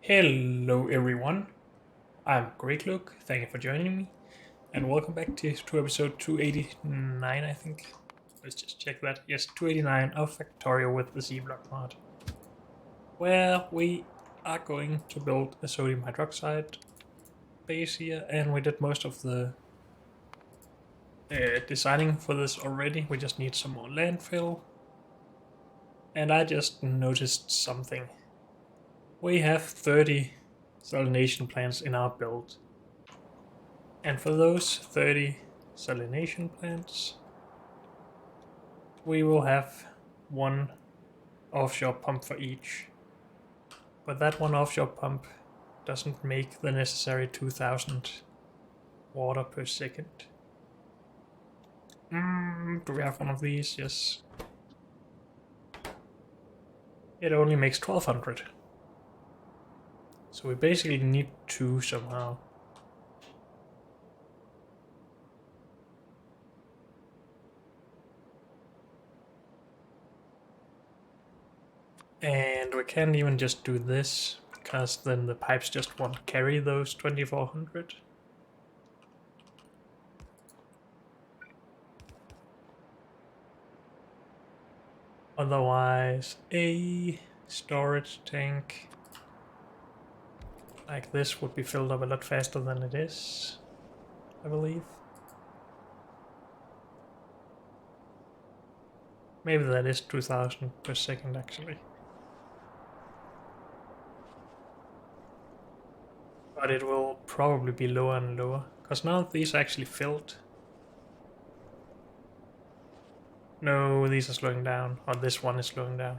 Hello everyone, I'm Great Luke, thank you for joining me, and welcome back to episode 289, I think. Let's just check that. Yes, 289 of Factorio with the Z-Block mod, where we are going to build a sodium hydroxide base here, and we did most of the designing for this already. We just need some more landfill, and I just noticed something. We have 30 salination plants in our build. And for those 30 salination plants, we will have one offshore pump for each. But that one offshore pump doesn't make the necessary 2000 water per second. Do we have one of these? Yes. It only makes 1200. So we basically need two somehow. And we can't even just do this, because then the pipes just won't carry those 2400. Otherwise, a storage tank like this would be filled up a lot faster than it is, I believe. Maybe that is 2000 per second actually. But it will probably be lower and lower, because now these are actually filled. No, these are slowing down, or this one is slowing down.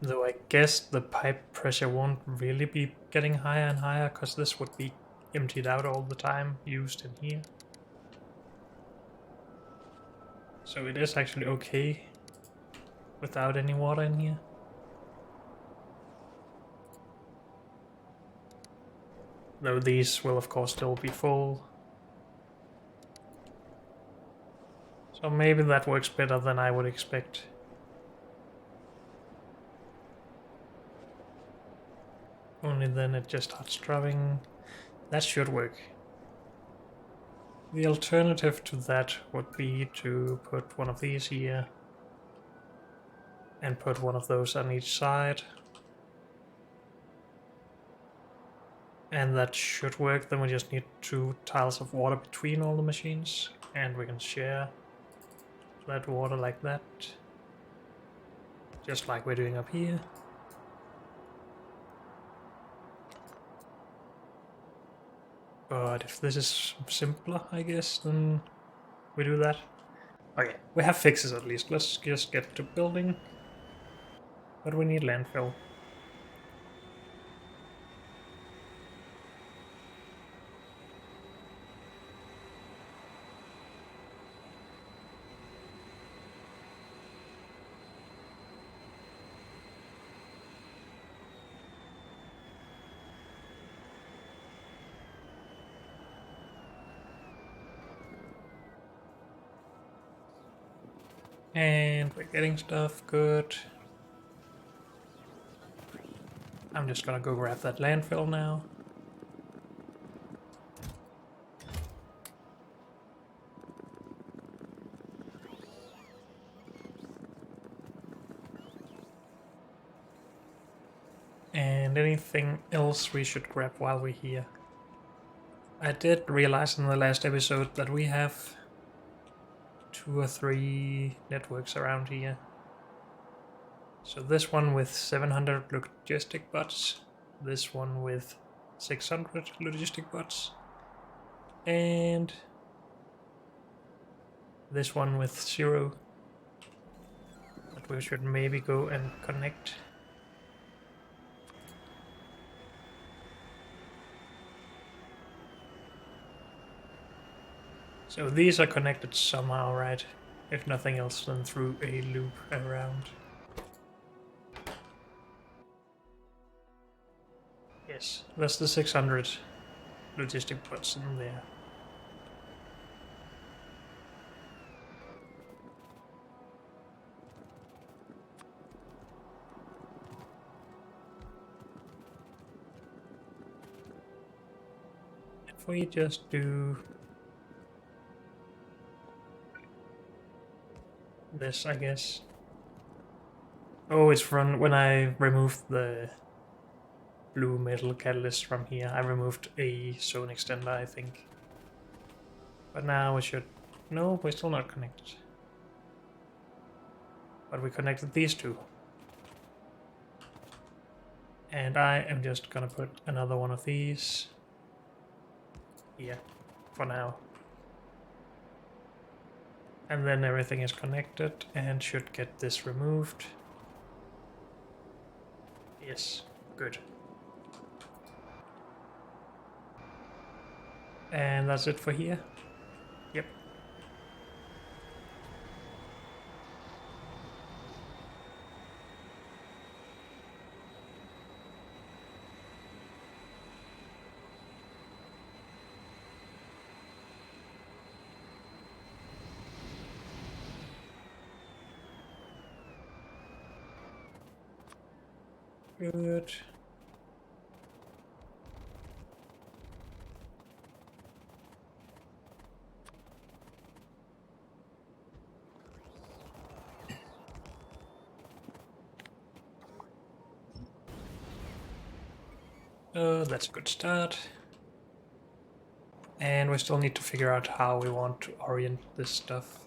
Though I guess the pipe pressure won't really be getting higher and higher, because this would be emptied out all the time, used in here. So it is actually okay without any water in here. Though these will of course still be full. So maybe that works better than I would expect. Only then it just starts dropping. That should work. The alternative to that would be to put one of these here and put one of those on each side. And that should work. Then we just need 2 tiles of water between all the machines, and we can share that water like that. Just like we're doing up here. But if this is simpler, I guess, then we do that. Okay, we have fixes at least. Let's just get to building. But we need landfill. And we're getting stuff, good. I'm just gonna go grab that landfill now. And anything else we should grab while we're here? I did realize in the last episode that we have 2 or 3 networks around here. So this one with 700 logistic bots, this one with 600 logistic bots, and this one with 0 that we should maybe go and connect. So these are connected somehow, right? If nothing else, then through a loop around. Yes, that's the 600 logistic bots in there. If we just do this, I guess. Oh, it's from when I removed the blue metal catalyst from here. I removed a zone extender, I think. But now we should... No, we're still not connected. But we connected these two. And I am just gonna put another one of these here for now. And then everything is connected and should get this removed. Yes, good. And that's it for here. Yep. Good. That's a good start. And we still need to figure out how we want to orient this stuff.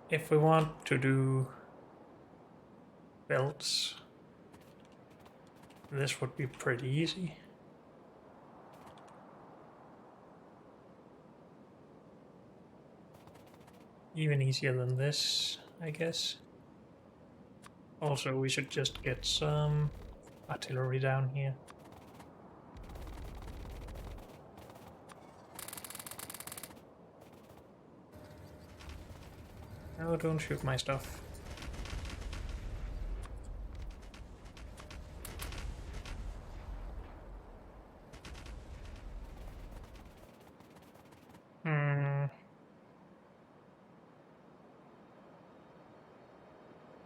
If we want to do belts, this would be pretty easy. Even easier than this, I guess. Also, we should just get some artillery down here. No, don't shoot my stuff.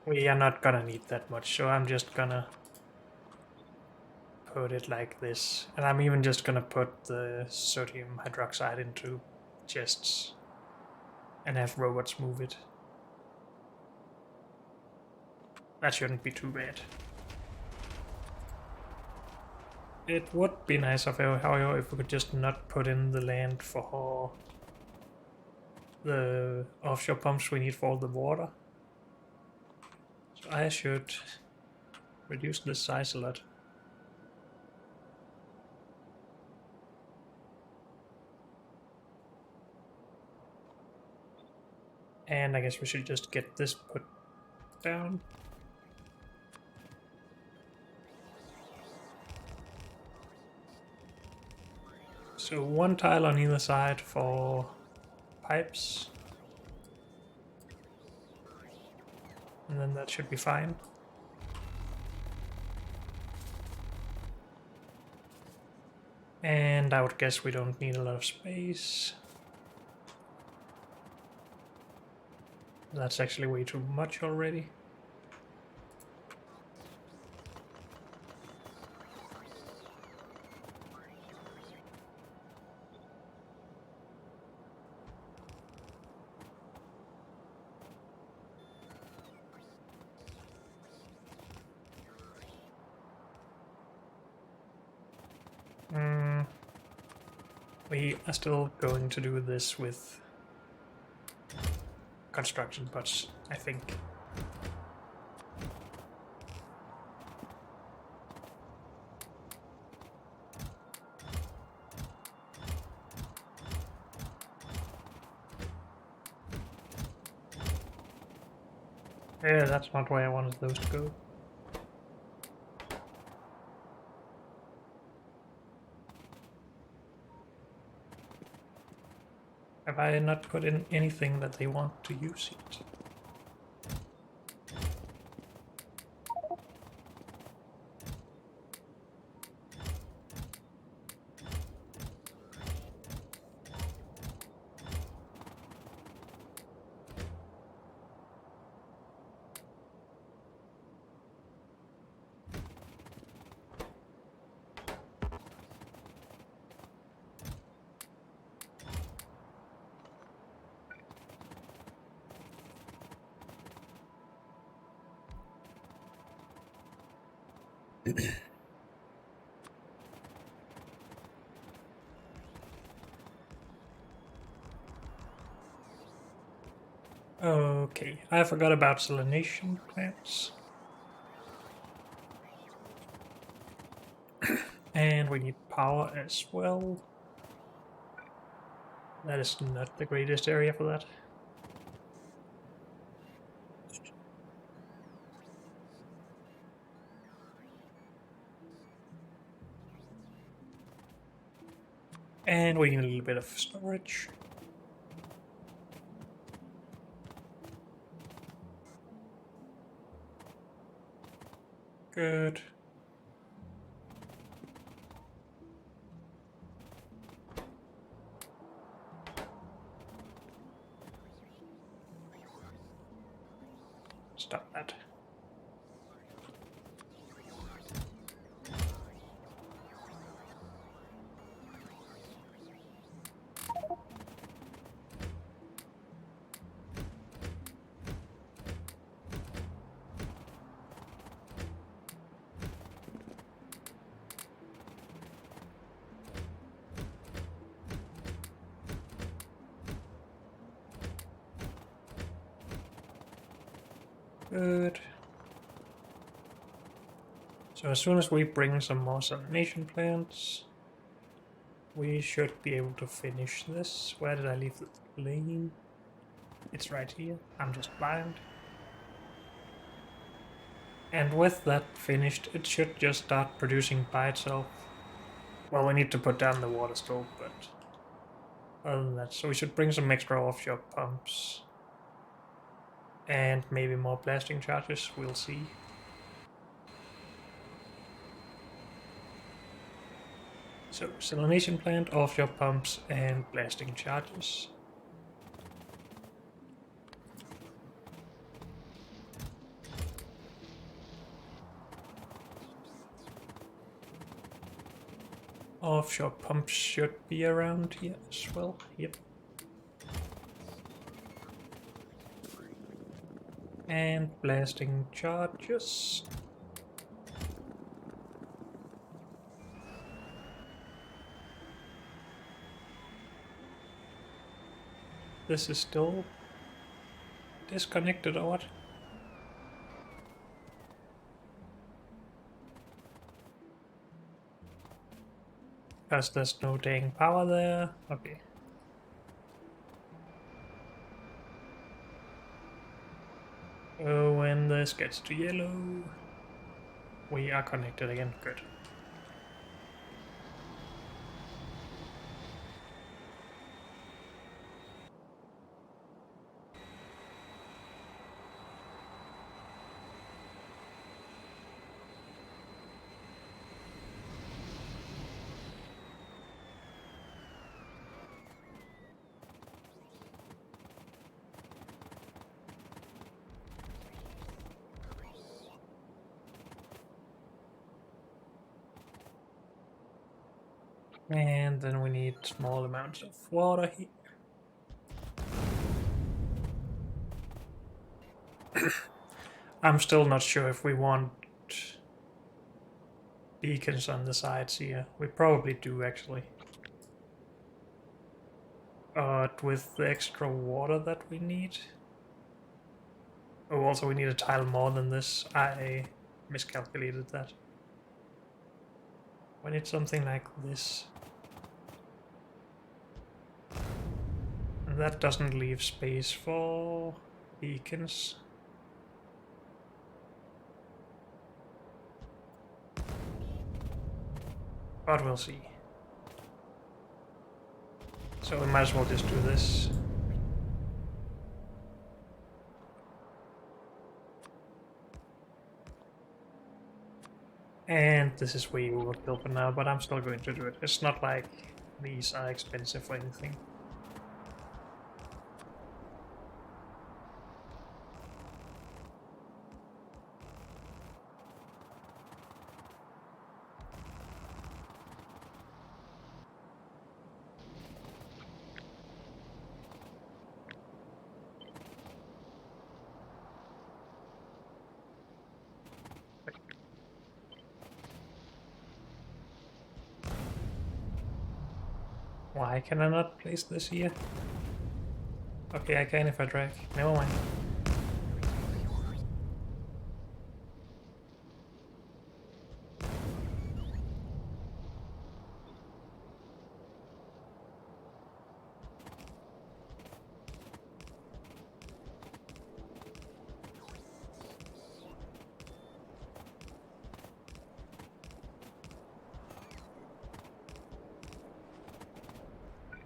We are not gonna need that much, so I'm just gonna put it like this. And I'm even just gonna put the sodium hydroxide into chests and have robots move it. That shouldn't be too bad. It would be nice, however, if we could just not put in the land for the offshore pumps we need for all the water. So I should reduce the size a lot. And I guess we should just get this put down. So one tile on either side for pipes. And then that should be fine. And I would guess we don't need a lot of space. That's actually way too much already. We are still going to do this with construction bots, I think. Yeah, that's not where I wanted those to go. Have I not put in anything that they want to use it? Okay, I forgot about salination plants. And we need power as well. That is not the greatest area for that. And we need a little bit of storage. Good. Stop that. Good. So as soon as we bring some more salination plants, we should be able to finish this. Where did I leave the lane? It's right here. I'm just blind. And with that finished, it should just start producing by itself. Well, we need to put down the water stove, but other than that, so we should bring some extra offshore pumps. And maybe more blasting charges, we'll see. So, salination plant, offshore pumps, and blasting charges. Offshore pumps should be around here as well. Yep. And blasting charges. This is still disconnected or what? Because there's no dang power there. Okay. Oh, when this gets to yellow, we are connected again. Good. And then we need small amounts of water here. I'm still not sure if we want beacons on the sides here. We probably do actually. But with the extra water that we need. Oh, also we need a tile more than this. I miscalculated that. We need something like this. And that doesn't leave space for beacons. But we'll see. So we might as well just do this. And this is way overkill for now, but I'm still going to do it. It's not like these are expensive or anything. Why can I not place this here? Okay, I can if I drag. Never mind.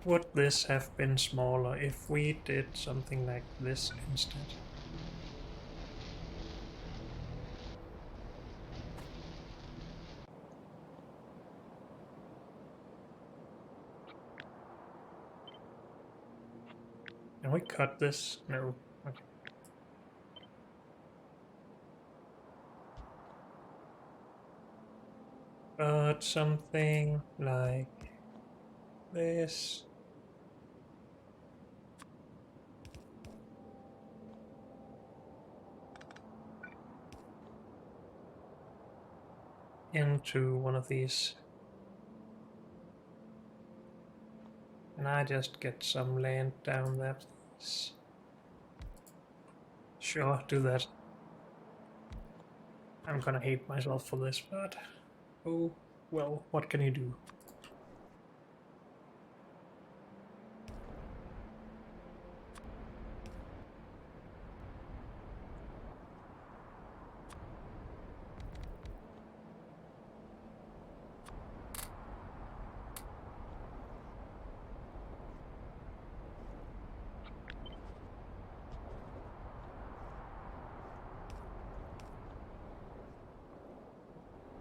Would this have been smaller if we did something like this instead? Can we cut this? No. Okay. But something like this. Into one of these. And I just get some land down there, please. Sure, do that. I'm gonna hate myself for this, but oh well, what can you do?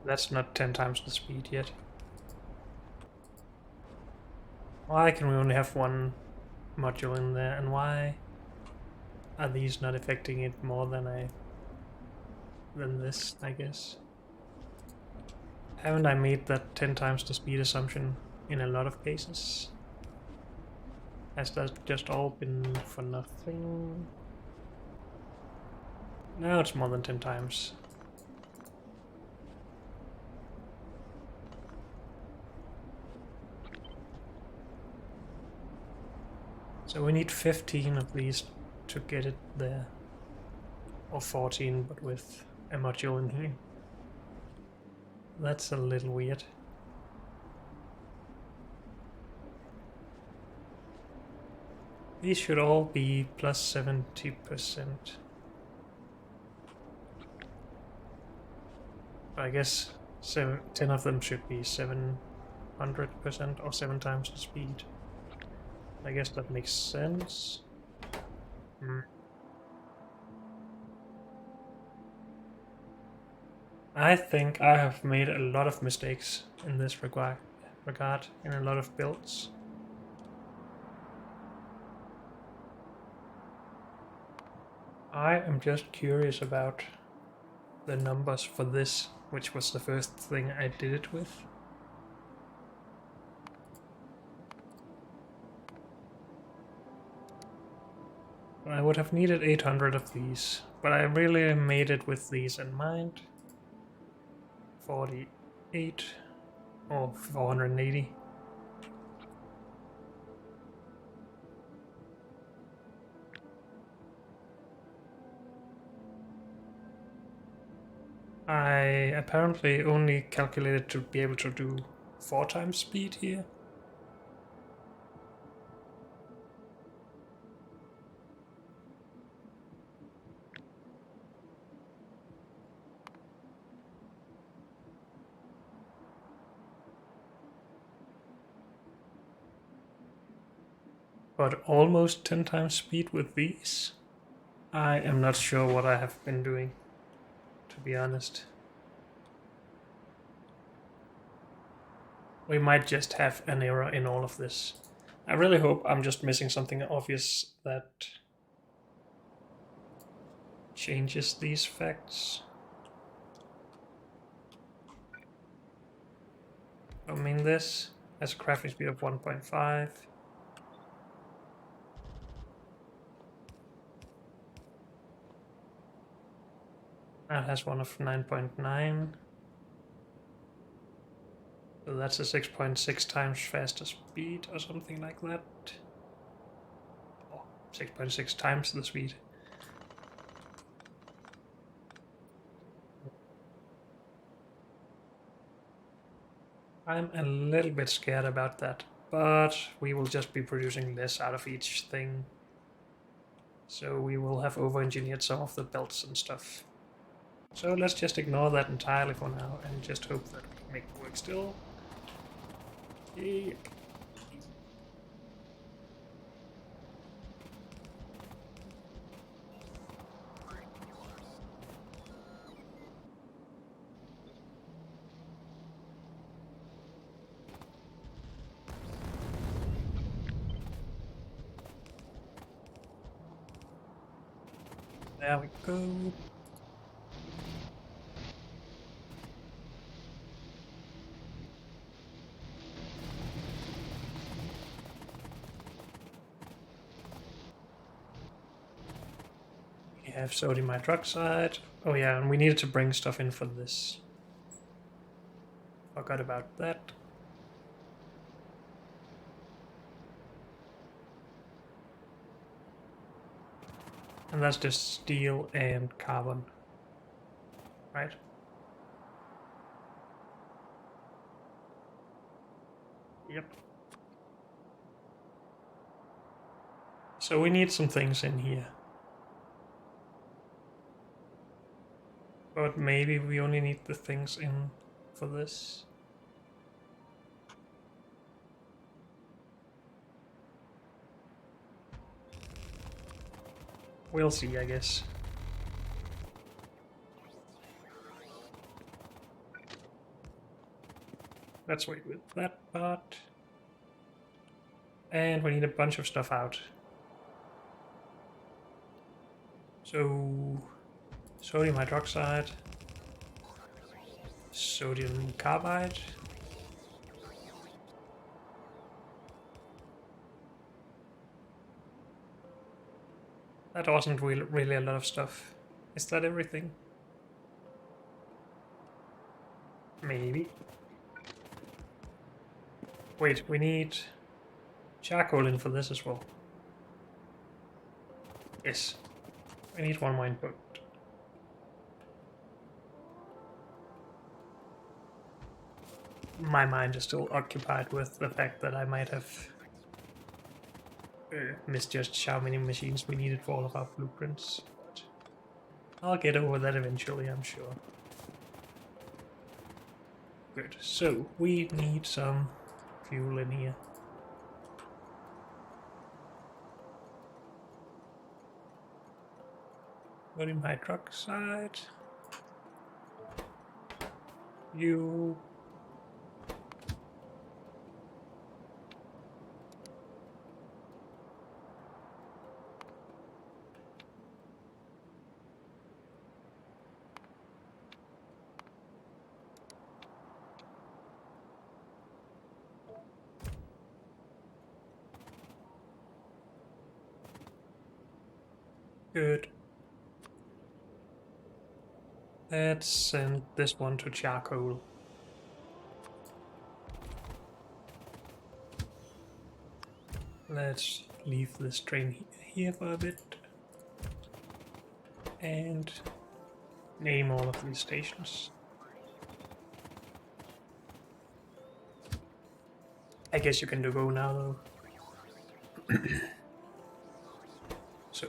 That's not 10 times the speed yet. Why can we only have one module in there, and why are these not affecting it more than this, I guess? Haven't I made that 10 times the speed assumption in a lot of cases? Has that just all been for nothing? No, it's more than 10 times. So we need 15 of these to get it there. Or 14, but with a module in here. That's a little weird. These should all be plus 70%. I guess 10 of them should be 700% or 7 times the speed. I guess that makes sense. I think I have made a lot of mistakes in this regard in a lot of builds. I am just curious about the numbers for this, which was the first thing I did it with. I would have needed 800 of these, but I really made it with these in mind. 48 or 480. I apparently only calculated to be able to do 4 times speed here. But almost 10 times speed with these? I am not sure what I have been doing, to be honest. We might just have an error in all of this. I really hope I'm just missing something obvious that changes these facts. I mean, this has a crafting speed of 1.5. That has one of 9.9. So that's a 6.6 times faster speed or something like that. Or 6.6 times the speed. I'm a little bit scared about that, but we will just be producing less out of each thing. So we will have over-engineered some of the belts and stuff. So let's just ignore that entirely for now and just hope that we can make it work still. Yeah. There we go. We have sodium hydroxide. Oh yeah, and we needed to bring stuff in for this. Forgot about that. And that's just steel and carbon, right? Yep. So we need some things in here. But maybe we only need the things in for this. We'll see, I guess. Let's wait with that part. And we need a bunch of stuff out. So, sodium hydroxide, sodium carbide. That wasn't really a lot of stuff. Is that everything? Maybe. Wait, we need charcoal in for this as well. Yes. We need one more input. My mind is still occupied with the fact that I might have misjudged how many machines we needed for all of our blueprints. But I'll get over that eventually, I'm sure. Good. So, we need some fuel in here. Sodium hydroxide. You. Good. Let's send this one to charcoal. Let's leave this train here for a bit. And name all of these stations. I guess you can do go now though. So,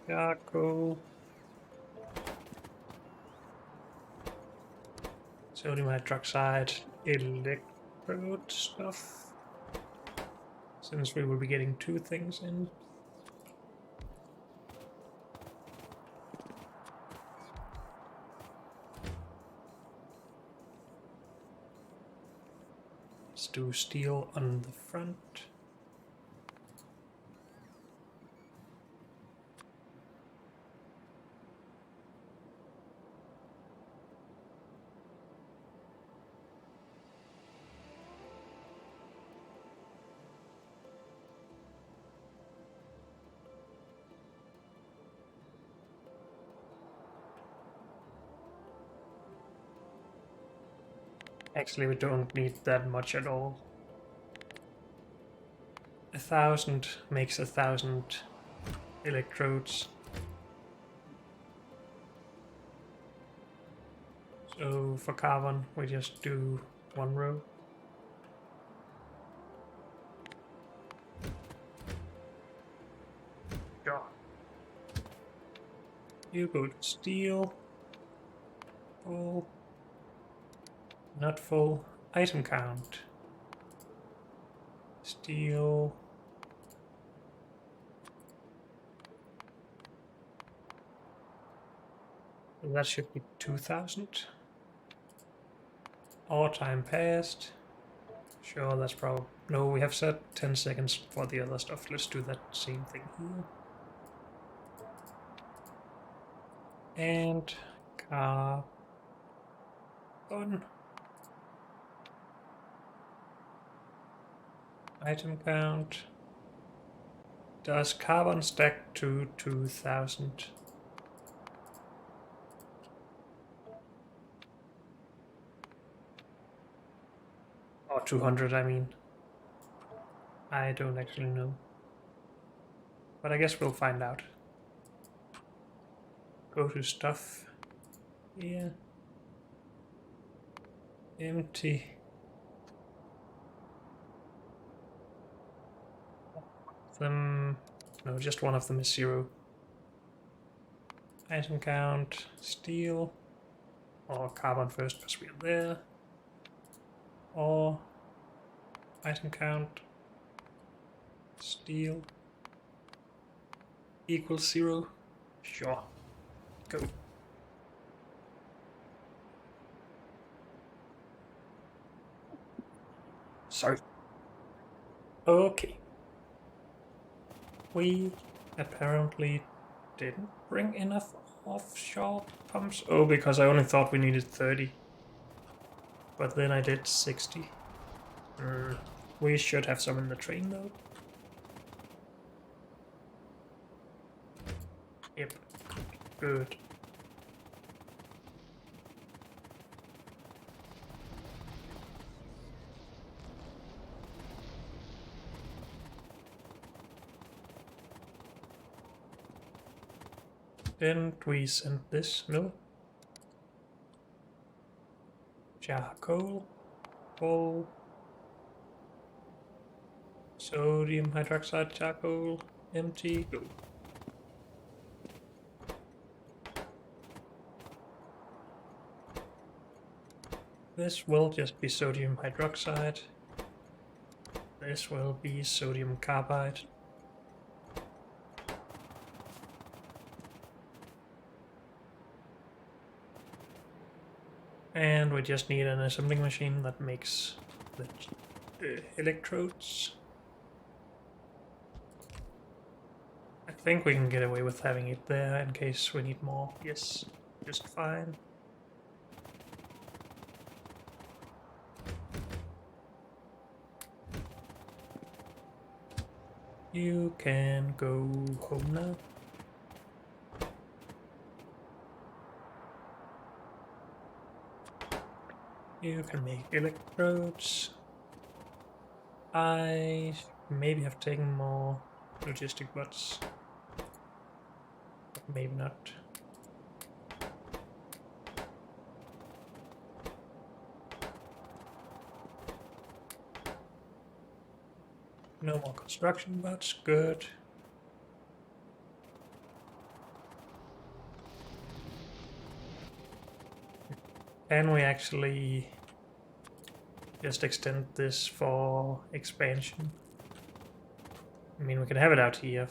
charcoal. Sodium hydroxide, electrode stuff. Since we will be getting two things in. Let's do steel on the front. Actually, we don't need that much at all. 1,000 makes 1,000 electrodes. So for carbon, we just do one row. Sure. You go to steel. Full. Not full. Item count. Steel. That should be 2,000. Or time passed. Sure, that's probably... No, we have set 10 seconds for the other stuff. Let's do that same thing here. And carbon. Item count. Does carbon stack to 2,000? Or 200, I mean. I don't actually know. But I guess we'll find out. Go to stuff. Yeah. Empty. Them. No, just one of them is 0. Item count, steel, or carbon first because we are there, or item count, steel, equals 0. Sure. Go. Sorry. Okay. We apparently didn't bring enough offshore pumps. Oh, because I only thought we needed 30. But then I did 60. We should have some in the train though. Yep. Good. Didn't we send this? No. Charcoal. Coal. Sodium hydroxide charcoal. Empty. Go. This will just be sodium hydroxide. This will be sodium carbide. And we just need an assembling machine that makes the electrodes. I think we can get away with having it there in case we need more. Yes, just fine. You can go home now. You can make electrodes. I maybe have taken more logistic bots. But maybe not. No more construction bots, good. Can we actually just extend this for expansion? I mean, we can have it out here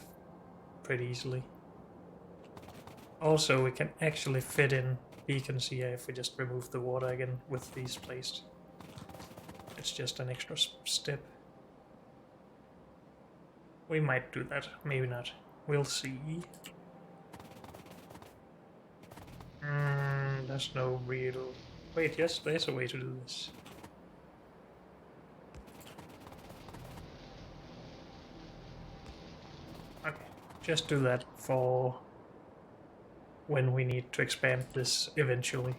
pretty easily. Also, we can actually fit in beacons here if we just remove the water again with these placed. It's just an extra step. We might do that, maybe not. We'll see. There's no real... Wait, yes, there's a way to do this. Okay, just do that for when we need to expand this eventually.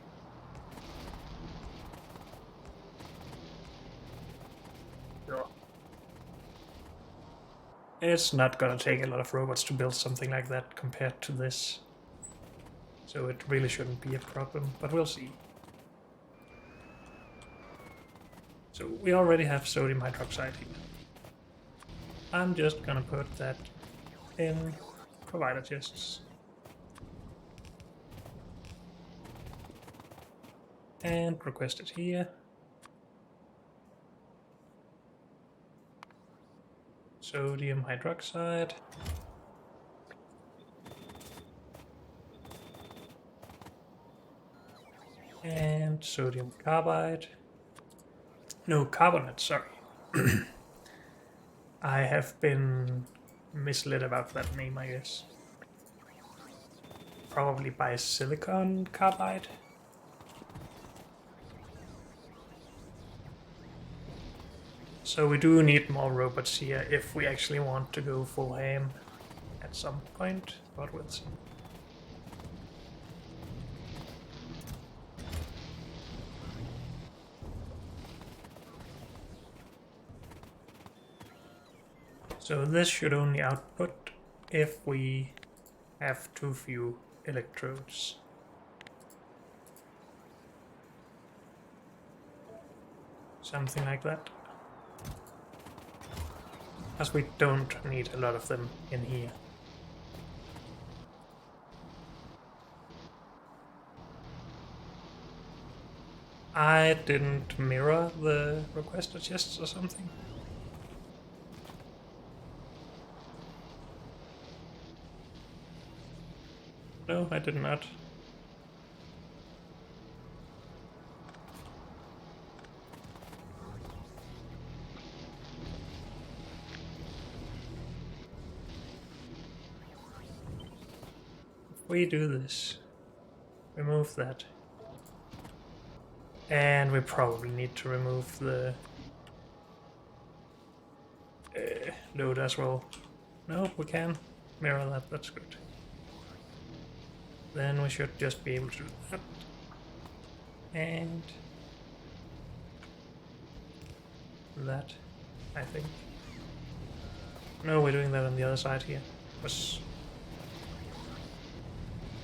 it's not gonna take a lot of robots to build something like that compared to this. So it really shouldn't be a problem, but we'll see. So we already have sodium hydroxide here. I'm just gonna put that in provider chests. And request it here. Sodium hydroxide. And sodium carbide. No, carbonate, sorry. I have been misled about that name, I guess. Probably by silicon carbide. So we do need more robots here if we actually want to go full ham at some point, but we'll see. So this should only output if we have too few electrodes. Something like that. As we don't need a lot of them in here. I didn't mirror the requester chests or something. No, I did not. If we do this, remove that. And we probably need to remove the load as well. No, we can mirror that, that's good. Then we should just be able to do that. And that, I think. No, we're doing that on the other side here.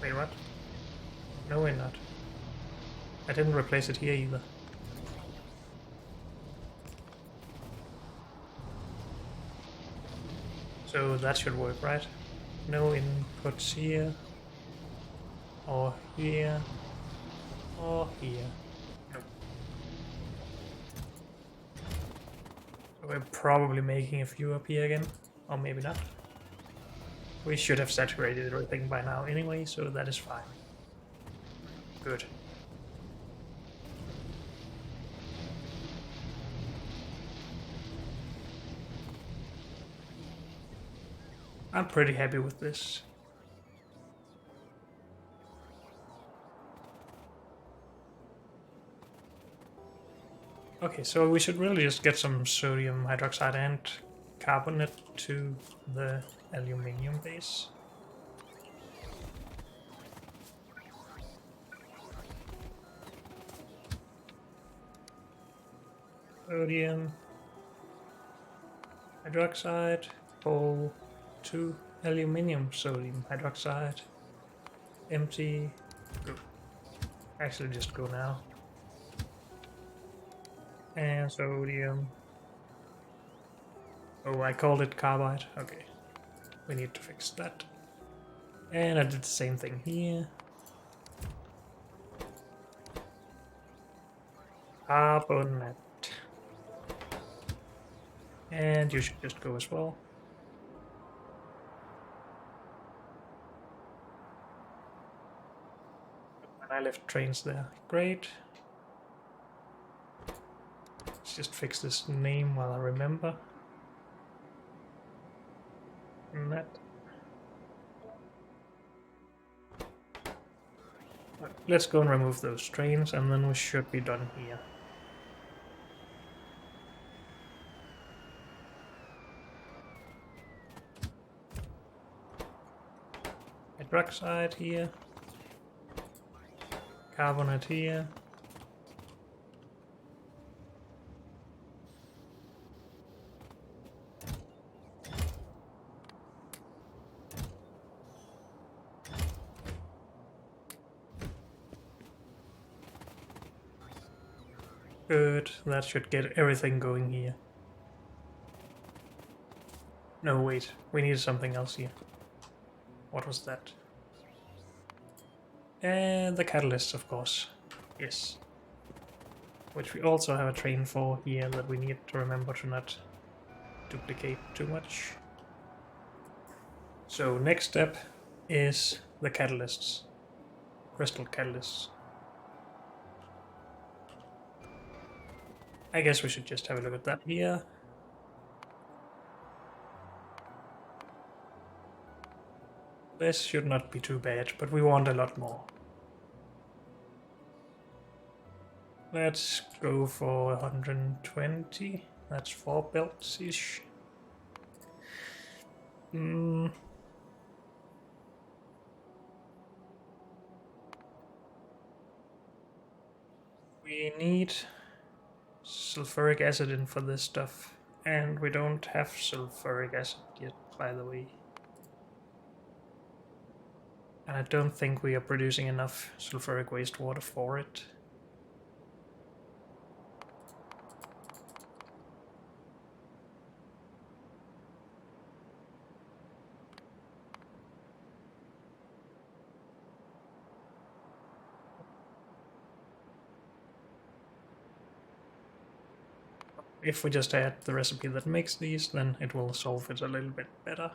Wait, what? No, we're not. I didn't replace it here either. So that should work, right? No inputs here. Or here. Or here. Nope. So we're probably making a few up here again. Or maybe not. We should have saturated everything by now anyway, so that is fine. Good. I'm pretty happy with this. Okay, so we should really just get some sodium hydroxide and carbonate to the aluminium base. Sodium hydroxide, hole to aluminium sodium hydroxide, empty, go. Actually just go now. And sodium. Oh, I called it carbide. Okay. We need to fix that. And I did the same thing here. Carbonate. And you should just go as well. And I left trains there. Great. Let's just fix this name while I remember. That. Let's go and remove those trains, and then we should be done here. Hydroxide here. Carbonate here. Good, that should get everything going here. No, wait, we need something else here. What was that? And the catalysts, of course. Yes. Which we also have a train for here that we need to remember to not duplicate too much. So next step is the catalysts. Crystal catalysts. I guess we should just have a look at that here. This should not be too bad, but we want a lot more. Let's go for 120. That's 4 belts-ish. We need sulfuric acid in for this stuff. And we don't have sulfuric acid yet, by the way. And I don't think we are producing enough sulfuric wastewater for it. If we just add the recipe that makes these, then it will solve it a little bit better.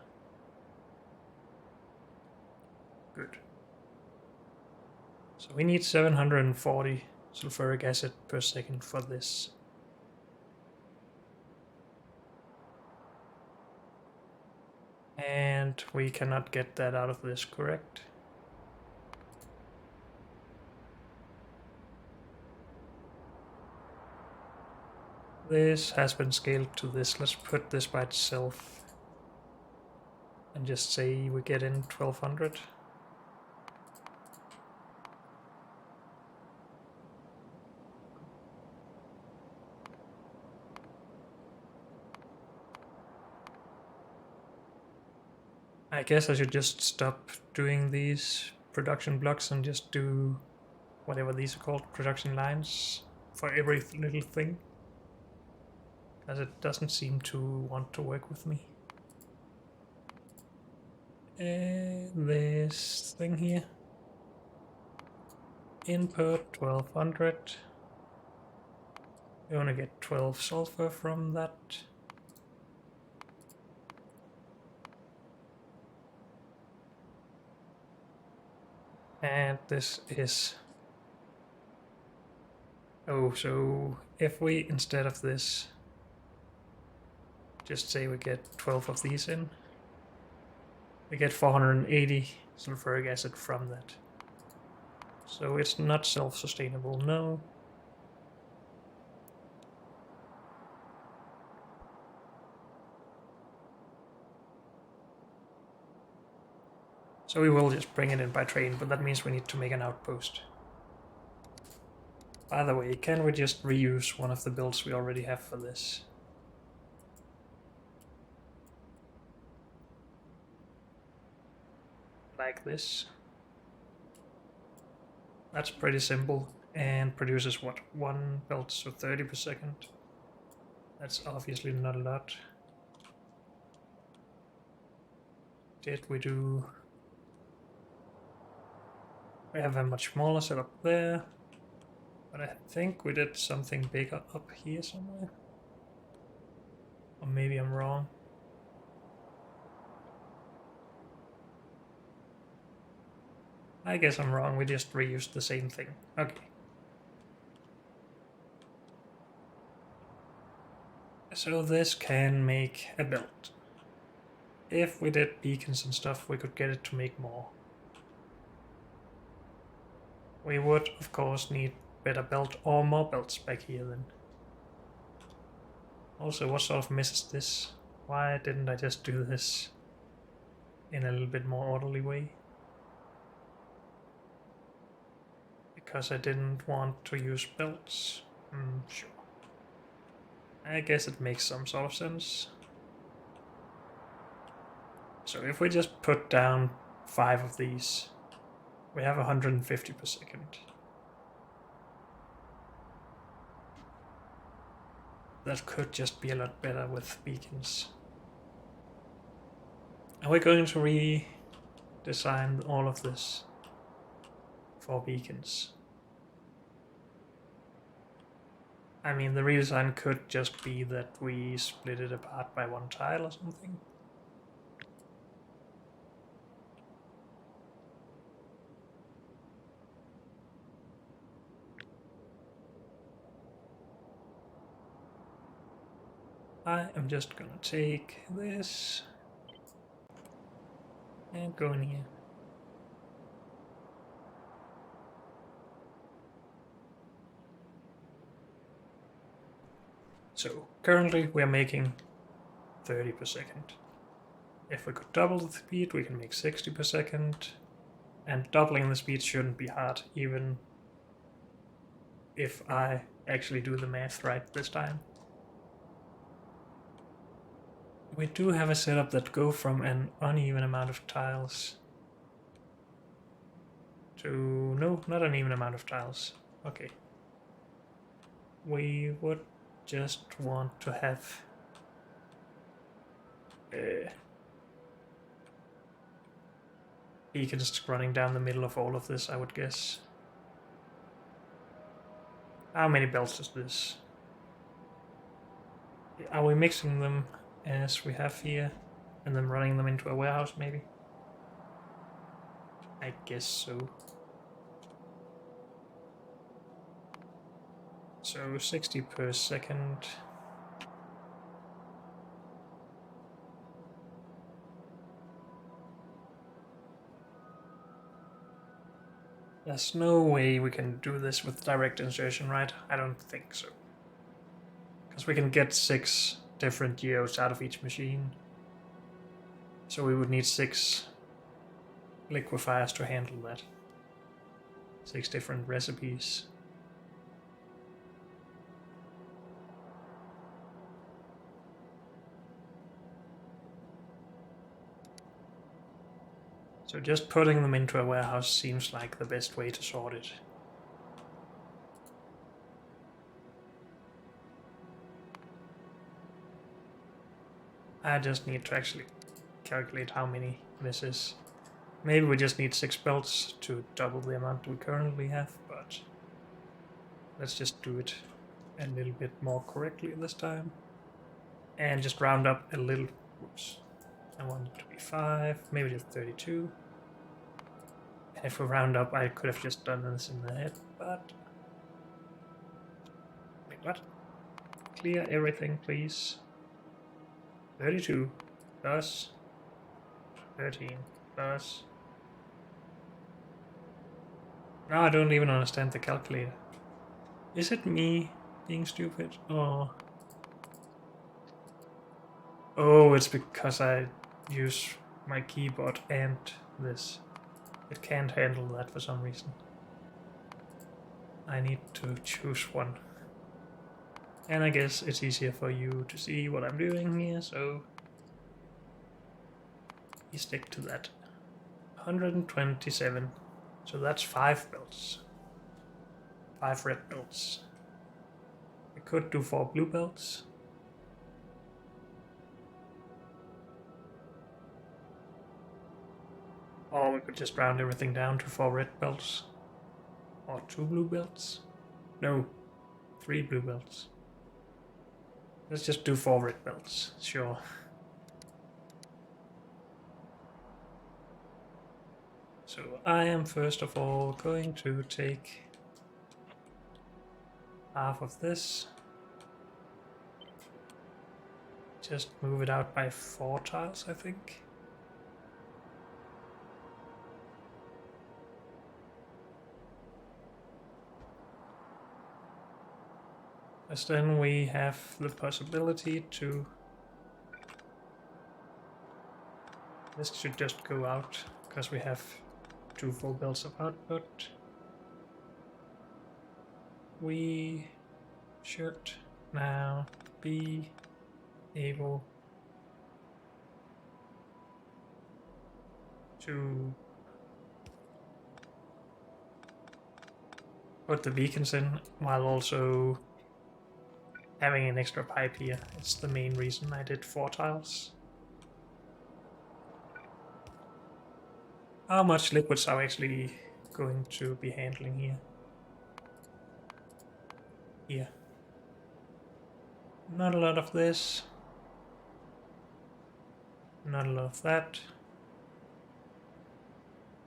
Good. So we need 740 sulfuric acid per second for this. And we cannot get that out of this, correct? This has been scaled to this. Let's put this by itself. And just say we get in 1200. I guess I should just stop doing these production blocks and just do whatever these are called, production lines, for every little thing. Because it doesn't seem to want to work with me. This thing here. Input 1200. We want to get 12 sulfur from that. And this is... Oh, so if we, instead of this, just say we get 12 of these in, we get 480 sulfuric acid from that. So it's not self-sustainable, no. So we will just bring it in by train, but that means we need to make an outpost. By the way, can we just reuse one of the builds we already have for this? Like this. That's pretty simple and produces what? 1 belt, so 30 per second. That's obviously not a lot. Did we do... We have a much smaller setup there. But I think we did something bigger up here somewhere. Or maybe I'm wrong. I guess I'm wrong, we just reused the same thing. Okay. So this can make a belt. If we did beacons and stuff, we could get it to make more. We would, of course, need better belt or more belts back here then. Also, what sort of mess is this? Why didn't I just do this in a little bit more orderly way? Because I didn't want to use belts? Sure. I guess it makes some sort of sense. So if we just put down 5 of these, we have 150 per second. that could just be a lot better with beacons. Are we going to redesign all of this for beacons? I mean, the redesign could just be that we split it apart by one tile or something. I am just gonna take this and go in here. So currently we are making 30 per second. If we could double the speed, we can make 60 per second. And doubling the speed shouldn't be hard, even if I actually do the math right this time. We do have a setup that go from an uneven amount of tiles to... no, not an even amount of tiles. Okay. We would just want to have beacons running down the middle of all of this, I would guess. How many belts is this? Are we mixing them as we have here and then running them into a warehouse maybe? I guess so. So 60 per second. There's no way we can do this with direct insertion, right? I don't think so. Because we can get 6 different geos out of each machine. So we would need 6 liquefiers to handle that. 6 different recipes. So just putting them into a warehouse seems like the best way to sort it. I just need to actually calculate how many this is. Maybe we just need 6 belts to double the amount we currently have, but let's just do it a little bit more correctly this time. And just round up a little. Whoops. I want it to be 5, maybe just 32. And if we round up, I could have just done this in the head, but... wait, what? Clear everything, please. 32 plus 13 plus... now I don't even understand the calculator. Is it me being stupid, or... oh, it's because I use my keyboard and this. It can't handle that for some reason. I need to choose one. And I guess it's easier for you to see what I'm doing here, so we stick to that. 127. So that's 5 belts. 5 red belts. We could do 4 blue belts. Or we could just round everything down to 4 red belts. Or 2 blue belts. No, 3 blue belts. Let's just do 4 red belts, sure. So I am first of all going to take half of this. Just move it out by 4 tiles, I think. As then we have the possibility to... this should just go out, because we have 2 full belts of output. We should now be able to put the beacons in while also having an extra pipe here. It's the main reason I did 4 tiles. How much liquids are we actually going to be handling here? Here. Not a lot of this. Not a lot of that.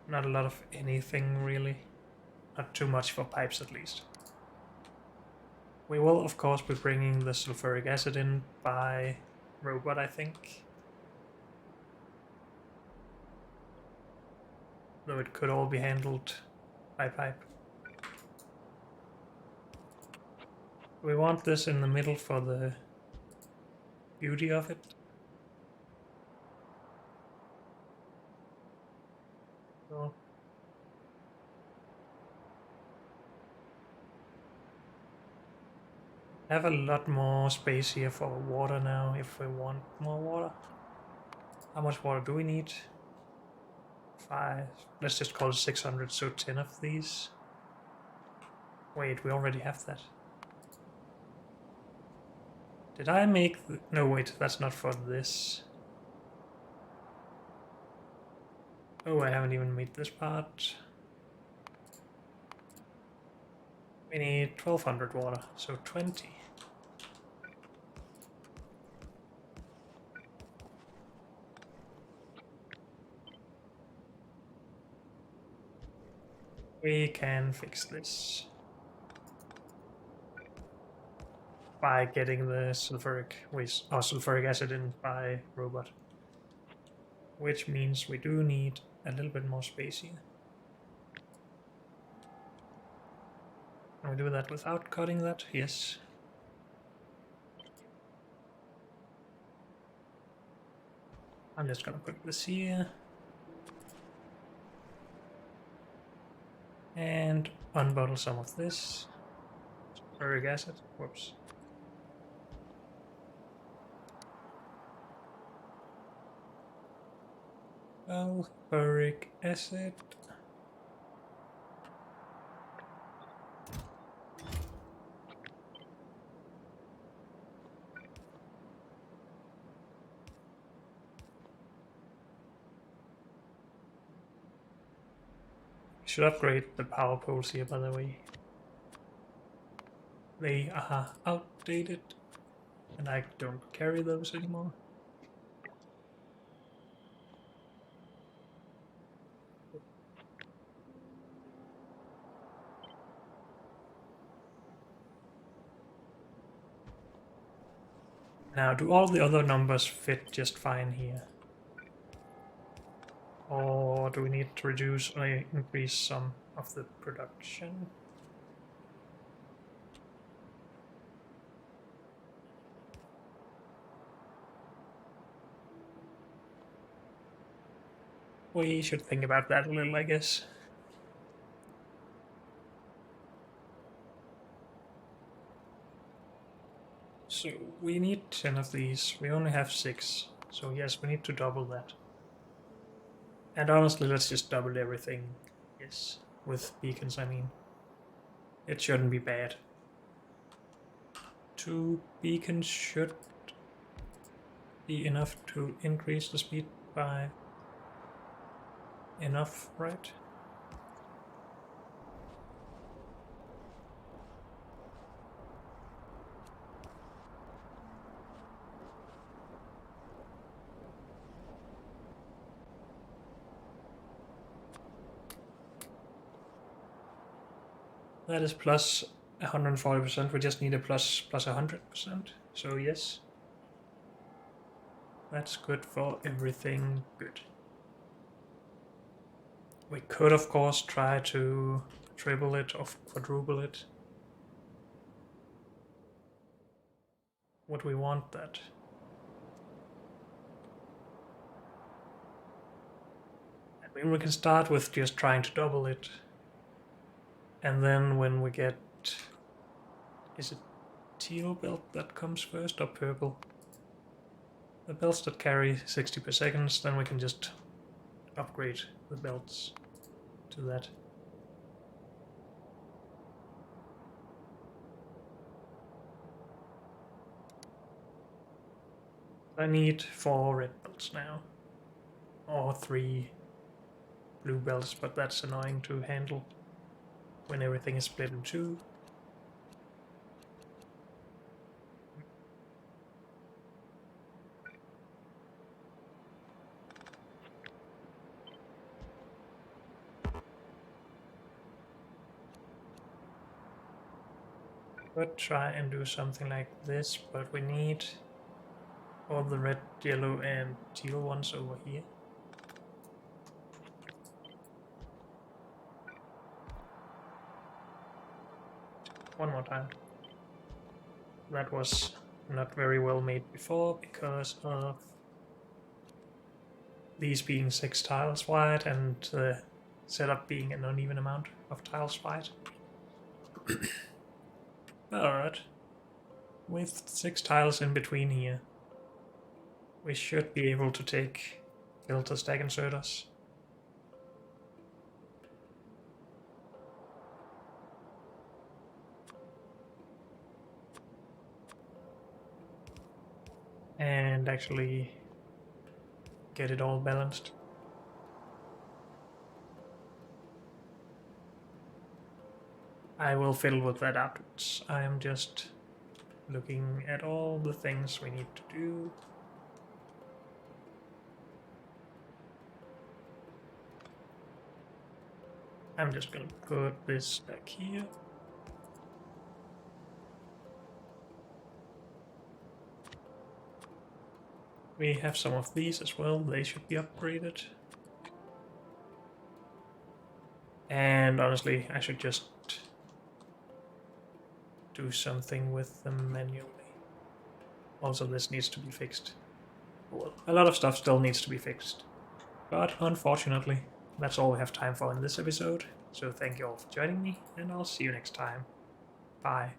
Not a lot of anything really. Not too much for pipes at least. We will of course be bringing the sulfuric acid in by robot, I think. Though it could all be handled by pipe. We want this in the middle for the beauty of it. So have a lot more space here for water now if we want more water. How much water do we need? 5. Let's just call it 600, so 10 of these. Wait, we already have that. Did I make... No, wait, that's not for this. Oh, I haven't even made this part. We need 1200 water, so 20. We can fix this by getting the sulfuric waste or sulfuric acid in by robot, which means we do need a little bit more space here. Can we do that without cutting that? Yes. I'm just gonna put this here. And unbottle some of this. Sulfuric acid. Whoops. Sulfuric acid. Should upgrade the power poles here, by the way. They are outdated, and I don't carry those anymore. Now, do all the other numbers fit just fine here? Or do we need to reduce or increase some of the production? We should think about that a little, I guess. So we need 10 of these. We only have 6. So yes, we need to double that. And honestly, let's just double everything. Yes, with beacons, I mean. It shouldn't be bad. 2 beacons should be enough to increase the speed by enough, right? That is plus 140%. We just need a plus 100%. So yes. That's good for everything good. We could of course try to triple it or quadruple it. Would we want that? I mean, we can start with just trying to double it. And then when we get... Is it teal belt that comes first or purple? The belts that carry 60 per second, then we can just upgrade the belts to that. I need 4 red belts now. Or 3 blue belts, but that's annoying to handle when everything is split in 2. Could try and do something like this, but we need all the red, yellow, and teal ones over here. One more time. That was not very well made before because of these being 6 tiles wide and the setup being an uneven amount of tiles wide. Alright. With 6 tiles in between here, we should be able to take filter stack inserters. And actually get it all balanced. I will fiddle with that afterwards. I am just looking at all the things we need to do. I'm just gonna put this back here. We have some of these as well, they should be upgraded. And honestly, I should just do something with them manually. Also, this needs to be fixed. Well, a lot of stuff still needs to be fixed. But unfortunately, that's all we have time for in this episode. So thank you all for joining me, and I'll see you next time. Bye.